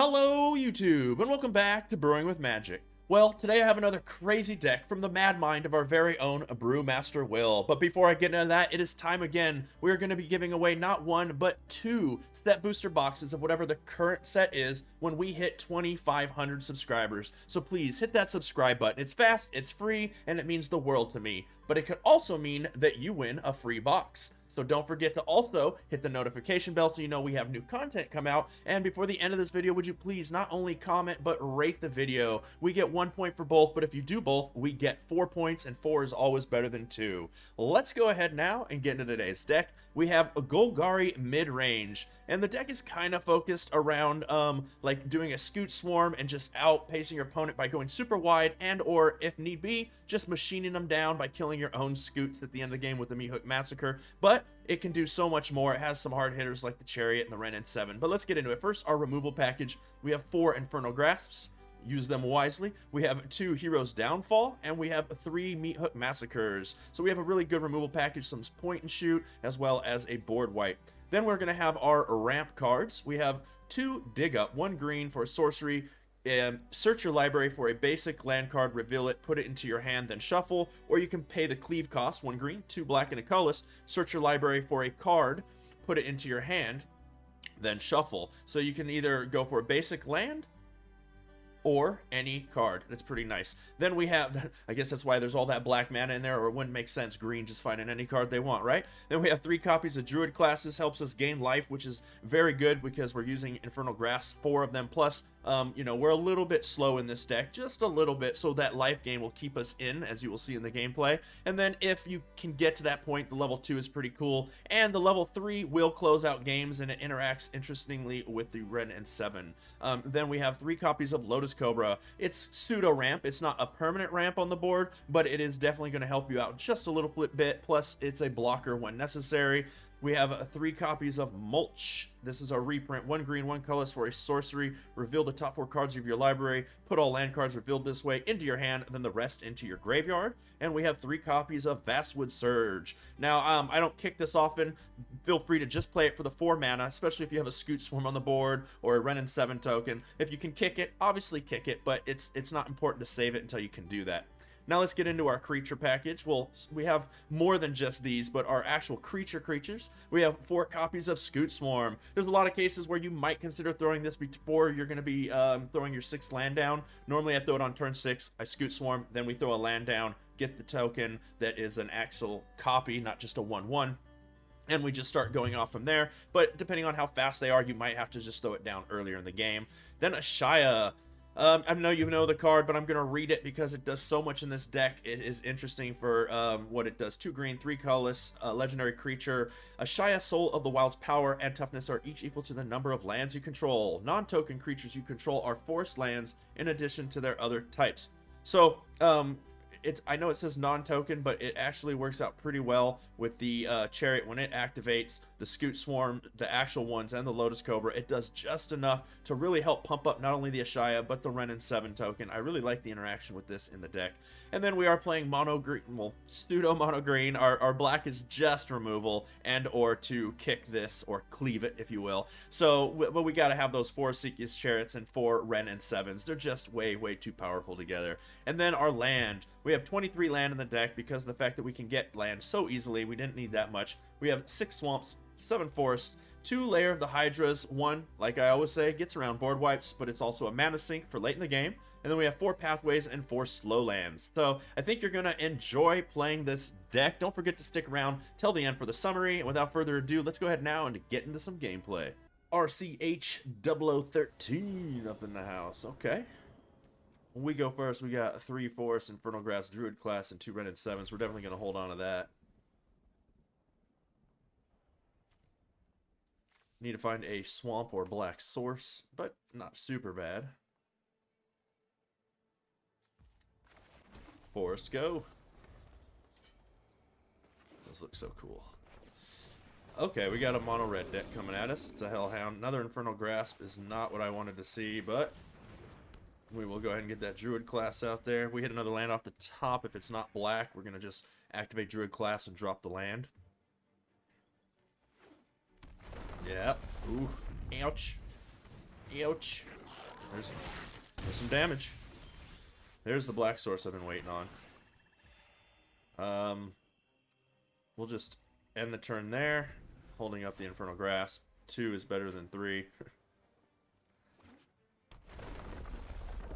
Hello YouTube, and welcome back to Brewing with Magic. Well, today I have another crazy deck from the mad mind of our very own Brewmaster Will. But before I get into that, it is time again. We're going to be giving away not one, but two set booster boxes of whatever the current set is when we hit 2,500 subscribers. So please hit that subscribe button. It's fast, it's free, and it means the world to me. But it could also mean that you win a free box. So don't forget to also hit the notification bell so you know we have new content come out. And before the end of this video, would you please not only comment, but rate the video. We get 1 point for both, but if you do both, we get 4 points, and 4 is always better than 2. Let's go ahead now and get into today's deck. We have a Golgari Midrange, and the deck is kind of focused around like doing a Scute swarm and just outpacing your opponent by going super wide, and or if need be, just machining them down by killing your own Scutes at the end of the game with the Meathook Massacre. But it can do so much more. It has some hard hitters like the Chariot and the Wrenn and 7. But let's get into it. First, our removal package. We have 4 Infernal Grasps. Use them wisely. We have 2 Heroes Downfall, and we have 3 Meathook Massacres. So we have a really good removal package, some point and shoot, as well as a board wipe. Then we're going to have our ramp cards. We have 2 Dig Up, 1 green for a sorcery. Search your library for a basic land card, reveal it, put it into your hand, then shuffle. Or you can pay the cleave cost, 1 green, 2 black, and a colorless. Search your library for a card, put it into your hand, then shuffle. So you can either go for a basic land or any card. That's pretty nice. Then we have, I guess that's why there's all that black mana in there, or it wouldn't make sense green just finding any card they want, right? Then we have 3 copies of Druid classes, helps us gain life, which is very good because we're using Infernal Grasp, 4 of them, plus you know, we're a little bit slow in this deck, just a little bit, so that life gain will keep us in, as you will see in the gameplay. And then if you can get to that point, the level 2 is pretty cool, and the level 3 will close out games, and it interacts interestingly with the Wrenn and 7. Then we have 3 copies of Lotus Cobra. It's pseudo ramp. It's not a permanent ramp on the board, but it is definitely going to help you out just a little bit, plus it's a blocker when necessary. We have 3 copies of Mulch. This is our reprint. 1 green, 1 colorless for a sorcery. Reveal the top 4 cards of your library. Put all land cards revealed this way into your hand, then the rest into your graveyard. And we have 3 copies of Vastwood Surge. Now, I don't kick this often. Feel free to just play it for the 4 mana, especially if you have a Scute Swarm on the board or a Wrenn and 7 token. If you can kick it, obviously kick it, but it's not important to save it until you can do that. Now let's get into our creature package. Well, we have more than just these, but our actual creatures. We have 4 copies of Scute Swarm. There's a lot of cases where you might consider throwing this before you're going to be throwing your 6th land down. Normally I throw it on turn 6, I Scute Swarm, then we throw a land down, get the token that is an actual copy, not just a 1/1. And we just start going off from there. But depending on how fast they are, you might have to just throw it down earlier in the game. Then Ashaya. I know you know the card, but I'm going to read it because it does so much in this deck. It is interesting for what it does. 2 green, 3 colorless, legendary creature. Ashaya, Soul of the Wild's power and toughness are each equal to the number of lands you control. Non-token creatures you control are forest lands in addition to their other types. So, I know it says non-token, but it actually works out pretty well with the Chariot when it activates, the Scute Swarm, the actual ones, and the Lotus Cobra. It does just enough to really help pump up not only the Ashaya, but the Wrenn and 7 token. I really like the interaction with this in the deck. And then we are playing mono green, well, pseudo mono green. Our black is just removal and or to kick this or cleave it, if you will. So, but we got to have those 4 Seekious Chariots and 4 Wrenn and 7s. They're just way, way too powerful together. And then our land. We have 23 land in the deck because of the fact that we can get land so easily. We didn't need that much. We have 6 swamps, 7 forests, 2 Lair of the Hydras. 1, like I always say, gets around board wipes, but it's also a mana sink for late in the game. And then we have 4 pathways and 4 slow lands. So I think you're going to enjoy playing this deck. Don't forget to stick around till the end for the summary. And without further ado, let's go ahead now and get into some gameplay. RCH0013 up in the house. Okay. When we go first, we got 3 Forest, Infernal Grass, Druid class, and 2 Wrenn and 7s. We're definitely going to hold on to that. Need to find a swamp or black source, but not super bad. Forest, go. Those look so cool. Okay, we got a mono red deck coming at us. It's a Hellhound. Another Infernal Grasp is not what I wanted to see, but we will go ahead and get that Druid class out there. If we hit another land off the top, if it's not black, we're going to just activate Druid class and drop the land. Yep. Ooh. Ouch. Ouch. There's some damage. There's the black source I've been waiting on. We'll just end the turn there, holding up the Infernal Grasp. 2 is better than 3.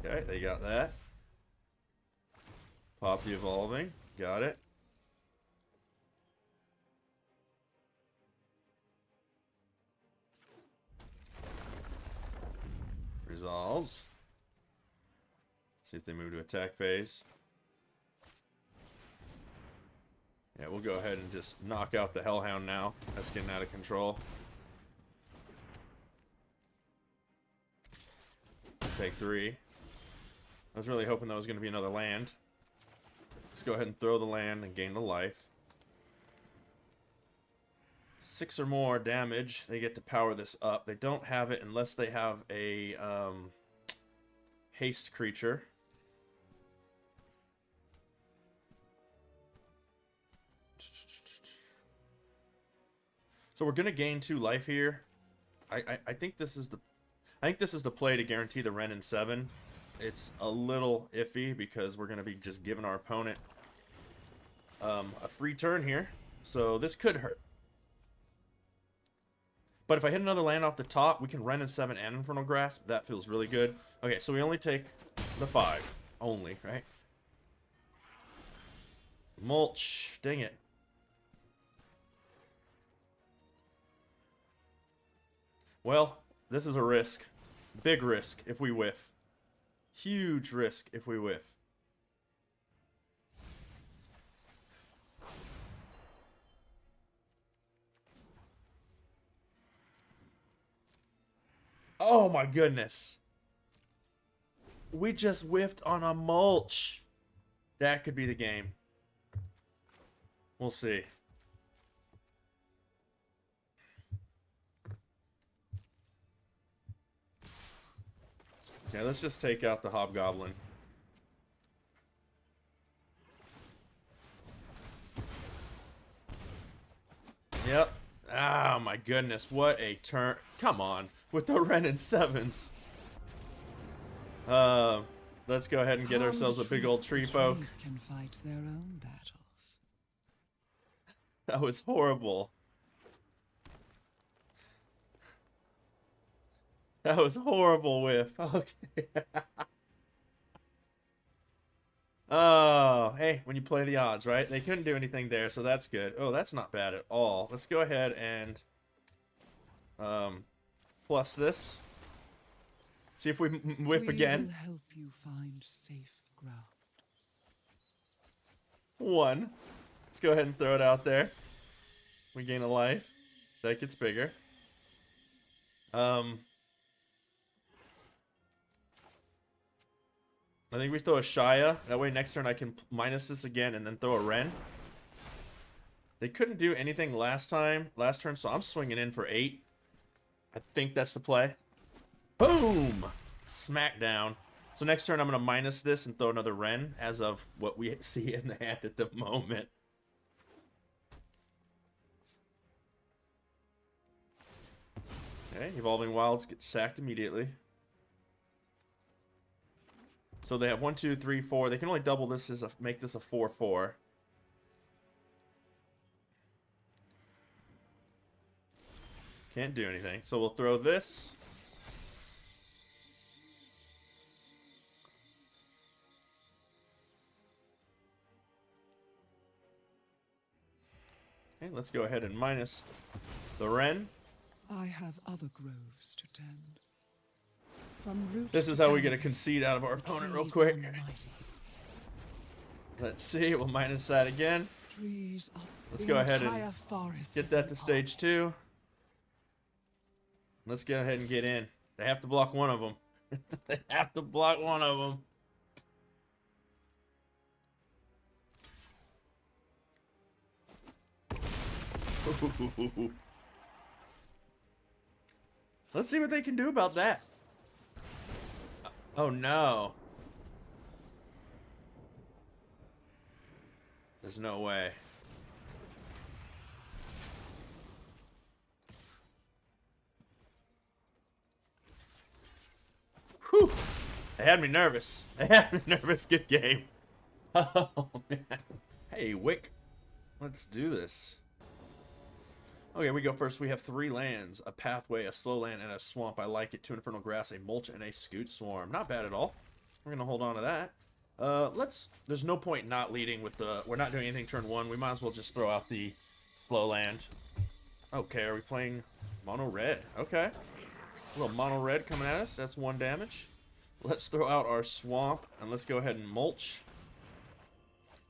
Okay, they got that. Pop the Evolving. Got it. Resolves. See if they move to attack phase. Yeah, we'll go ahead and just knock out the Hellhound now. That's getting out of control. Take 3. I was really hoping that was going to be another land. Let's go ahead and throw the land and gain the life. 6 or more damage. They get to power this up. They don't have it unless they have a haste creature. So we're gonna gain 2 life here. I think this is the play to guarantee the Ren in 7. It's a little iffy because we're gonna be just giving our opponent a free turn here. So this could hurt. But if I hit another land off the top, we can Ren in 7 and Infernal Grasp. That feels really good. Okay, so we only take the 5. Only, right? Mulch. Dang it. Well, this is a risk. Big risk if we whiff. Huge risk if we whiff. Oh my goodness. We just whiffed on a mulch. That could be the game. We'll see. Okay, let's just take out the Hobgoblin. Yep. Oh my goodness, what a turn. Come on, with the Ren and 7s. Let's go ahead and get ourselves a big old tree folk. Can fight their own battles. That was horrible. That was horrible whiff. Okay. Oh, hey, when you play the odds, right? They couldn't do anything there, so that's good. Oh, that's not bad at all. Let's go ahead and plus this. See if we whiff again. We will help you find safe ground. 1. Let's go ahead and throw it out there. We gain a life. That gets bigger. I think we throw a Shia. That way next turn I can minus this again and then throw a Ren. They couldn't do anything last turn, so I'm swinging in for 8. I think that's the play. Boom! Smackdown. So next turn I'm going to minus this and throw another Ren as of what we see in the hand at the moment. Okay, Evolving Wilds get sacked immediately. So they have 1, 2, 3, 4. They can only double this as make this a 4/4. Can't do anything. So we'll throw this. Okay, let's go ahead and minus the Ren. I have other groves to tend. From root This is to how we get a canopy, concede out of our opponent real trees quick. are mighty. Let's see, we'll minus that again. Trees up Let's the go ahead entire and forest get is that to an stage 2. Let's go ahead and get in. They have to block one of them. They have to block one of them. Let's see what they can do about that. Oh no. There's no way. Whew. They had me nervous. They had me nervous. Good game. Oh, man. Hey, Wick. Let's do this. Okay, we go first. We have 3 lands, a pathway, a slow land, and a swamp. I like it. 2 infernal grass, a mulch, and a Scute swarm. Not bad at all. We're going to hold on to that. There's no point not leading with the... We're not doing anything turn 1. We might as well just throw out the slow land. Okay, are we playing mono red? Okay. A little mono red coming at us. That's 1 damage. Let's throw out our swamp, and let's go ahead and mulch.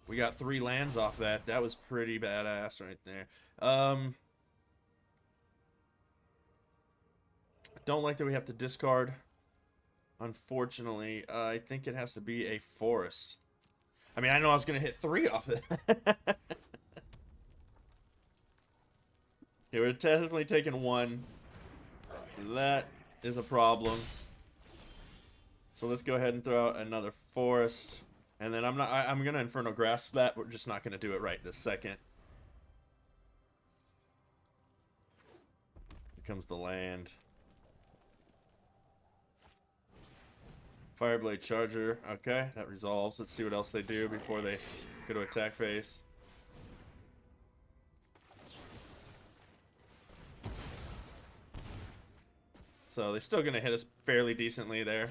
We got 3 lands off that. That was pretty badass right there. Don't like that we have to discard. Unfortunately, I think it has to be a forest. I mean, I know I was going to hit 3 off it. Okay, we're definitely taking 1. That is a problem. So let's go ahead and throw out another forest. And then I'm going to Inferno Grasp that. We're just not going to do it right this second. Here comes the land. Fireblade Charger. Okay, that resolves. Let's see what else they do before they go to attack phase. So they're still going to hit us fairly decently there.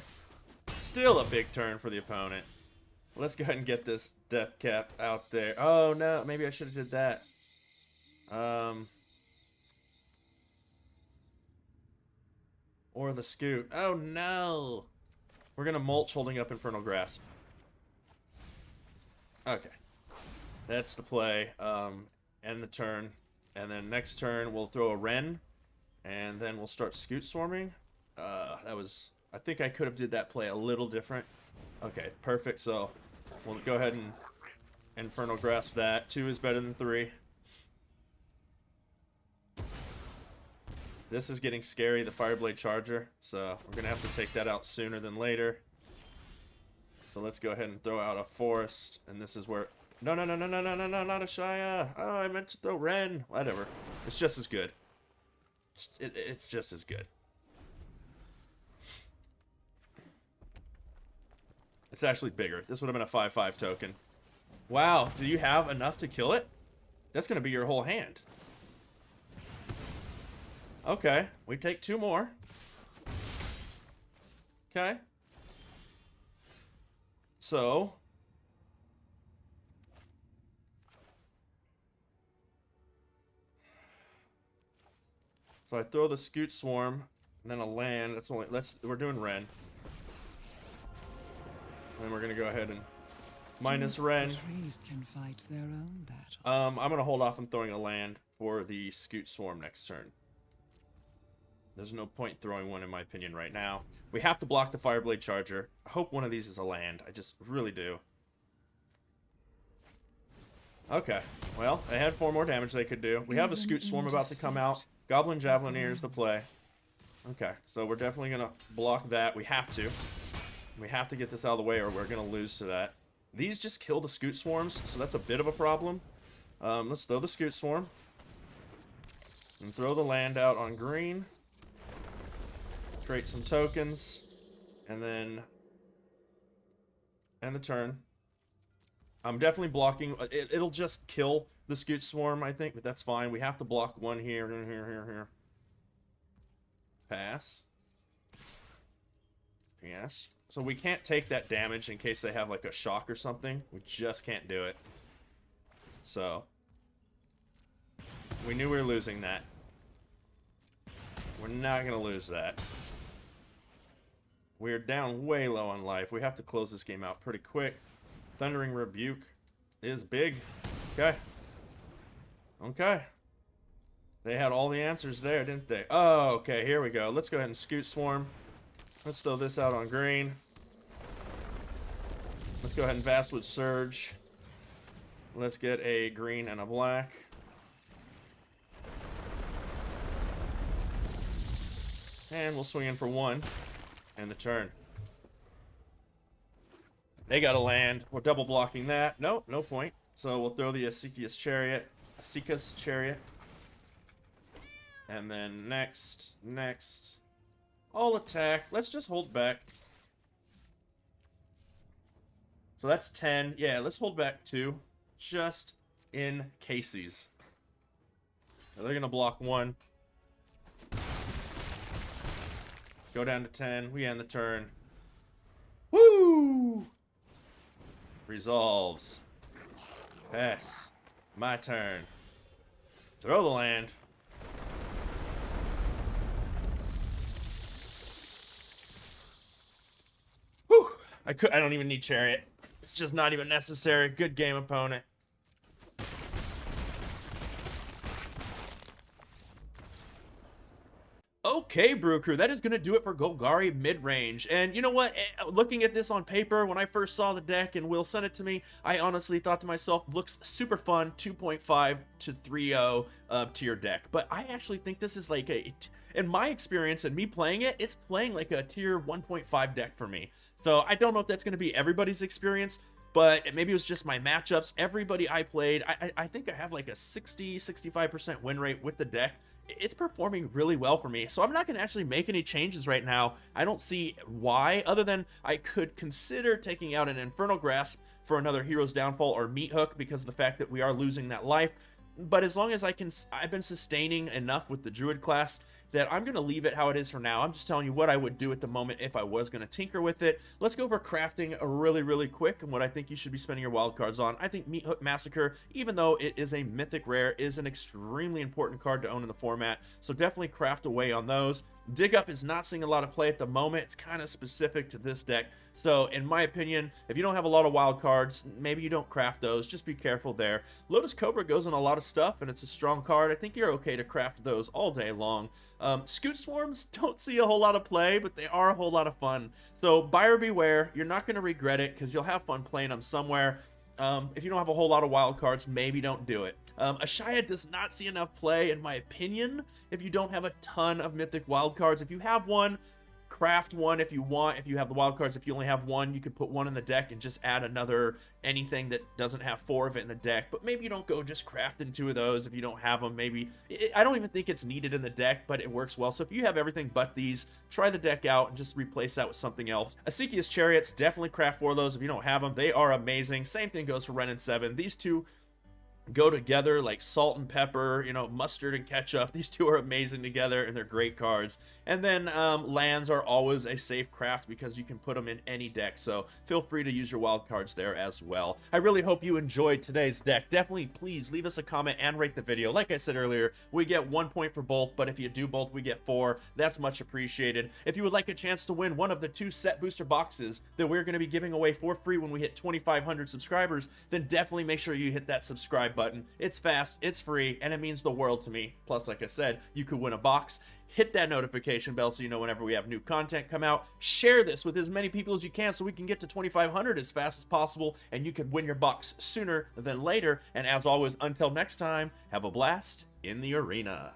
Still a big turn for the opponent. Let's go ahead and get this death cap out there. Oh no, maybe I should have did that. Or the Scute. Oh no. We're going to mulch holding up Infernal Grasp. Okay. That's the play. End the turn. And then next turn we'll throw a Wren. And then we'll start Scute swarming. I think I could have did that play a little different. Okay, perfect. So we'll go ahead and Infernal Grasp that. 2 is better than 3. This is getting scary, the Fireblade Charger. So we're going to have to take that out sooner than later. So let's go ahead and throw out a forest. And this is where... No, not a Shia. Oh, I meant to throw Wren. Whatever. It's just as good. It's just as good. It's actually bigger. This would have been a 5/5 token. Wow, do you have enough to kill it? That's going to be your whole hand. Okay, we take 2 more. Okay. So I throw the Scute swarm, and then a land. That's only we're doing Wren. And then we're gonna go ahead and minus Wren. Trees can fight their own battles. I'm gonna hold off on throwing a land for the Scute swarm next turn. There's no point throwing one in my opinion right now. We have to block the Fireblade Charger. I hope one of these is a land. I just really do. Okay. Well, they had 4 more damage they could do. We have a Scute swarm about to come out. Goblin Javelineer is the play. Okay, so we're definitely going to block that. We have to. We have to get this out of the way or we're going to lose to that. These just kill the Scute swarms, so that's a bit of a problem. Let's throw the Scute swarm. And throw the land out on green. Create some tokens. And then end the turn. I'm definitely blocking. It'll just kill the Scute swarm, I think, but that's fine. We have to block 1 here, here. Pass. Yes. So we can't take that damage in case they have like a shock or something. We just can't do it. So we knew we were losing that. We're not going to lose that. We're down way low on life. We have to close this game out pretty quick. Thundering Rebuke is big. Okay. Okay. They had all the answers there, didn't they? Oh, okay. Here we go. Let's go ahead and Scute swarm. Let's throw this out on green. Let's go ahead and Vastwood Surge. Let's get a green and a black. And we'll swing in for 1. And the turn. They got to land. We're double blocking that. Nope, no point. So we'll throw the Asika's Chariot. And then next. All attack. Let's just hold back. So that's 10. Yeah, let's hold back 2. Just in cases. They're going to block 1. Go down to 10. We end the turn. Woo! Resolves. Pass. My turn. Throw the land. Whew! I don't even need Chariot. It's just not even necessary. Good game, opponent. Okay, Brew Crew, that is going to do it for Golgari Midrange. And you know what? Looking at this on paper, when I first saw the deck and Will sent it to me, I honestly thought to myself, looks super fun, 2.5 to 3.0 tier deck. But I actually think this is like in my experience and me playing it, it's playing like a tier 1.5 deck for me. So I don't know if that's going to be everybody's experience, but maybe it was just my matchups. Everybody I played, I think I have like a 60-65% win rate with the deck. It's performing really well for me, so I'm not going to actually make any changes right now. I don't see why, other than I could consider taking out an Infernal Grasp for another Hero's Downfall or Meathook because of the fact that we are losing that life. But as long as I've been sustaining enough with the Druid class that I'm going to leave it how it is for now. I'm just telling you what I would do at the moment if I was going to tinker with it. Let's go over crafting really quick and what I think you should be spending your wild cards on. I think Meathook Massacre, even though it is a mythic rare, is an extremely important card to own in the format, so definitely craft away on those. Dig Up is not seeing a lot of play at the moment. It's kind of specific to this deck. So, in my opinion, if you don't have a lot of wild cards, maybe you don't craft those. Just be careful there. Lotus Cobra goes in a lot of stuff, and it's a strong card. I think you're okay to craft those all day long. Scute Swarms don't see a whole lot of play, but they are a whole lot of fun. So, buyer beware. You're not going to regret it, because you'll have fun playing them somewhere. If you don't have a whole lot of wild cards, maybe don't do it. Ashaya does not see enough play, in my opinion, if you don't have a ton of mythic wild cards. If you have one, craft one if you want. If you have the wild cards, if you only have one, you could put one in the deck and just add another anything that doesn't have 4 of it in the deck. But maybe you don't go just crafting 2 of those if you don't have them. Maybe I don't even think it's needed in the deck, but it works well. So if you have everything but these, try the deck out and just replace that with something else. Asikia's Chariots, definitely craft 4 of those if you don't have them. They are amazing. Same thing goes for Ren and 7. These two go together like salt and pepper, you know, mustard and ketchup. These two are amazing together and they're great cards. And then lands are always a safe craft because you can put them in any deck, so feel free to use your wild cards there as well. I really hope you enjoyed today's deck. Definitely please leave us a comment and rate the video. Like I said earlier, we get 1 point for both, but if you do both, we get 4. That's much appreciated. If you would like a chance to win one of the 2 set booster boxes that we're going to be giving away for free when we hit 2,500 subscribers, then definitely make sure you hit that subscribe button. It's fast, it's free, and it means the world to me. Plus, like I said, you could win a box. Hit that notification bell so you know whenever we have new content come out. Share this with as many people as you can so we can get to 2,500 as fast as possible, and you could win your box sooner than later. And as always, until next time, have a blast in the arena.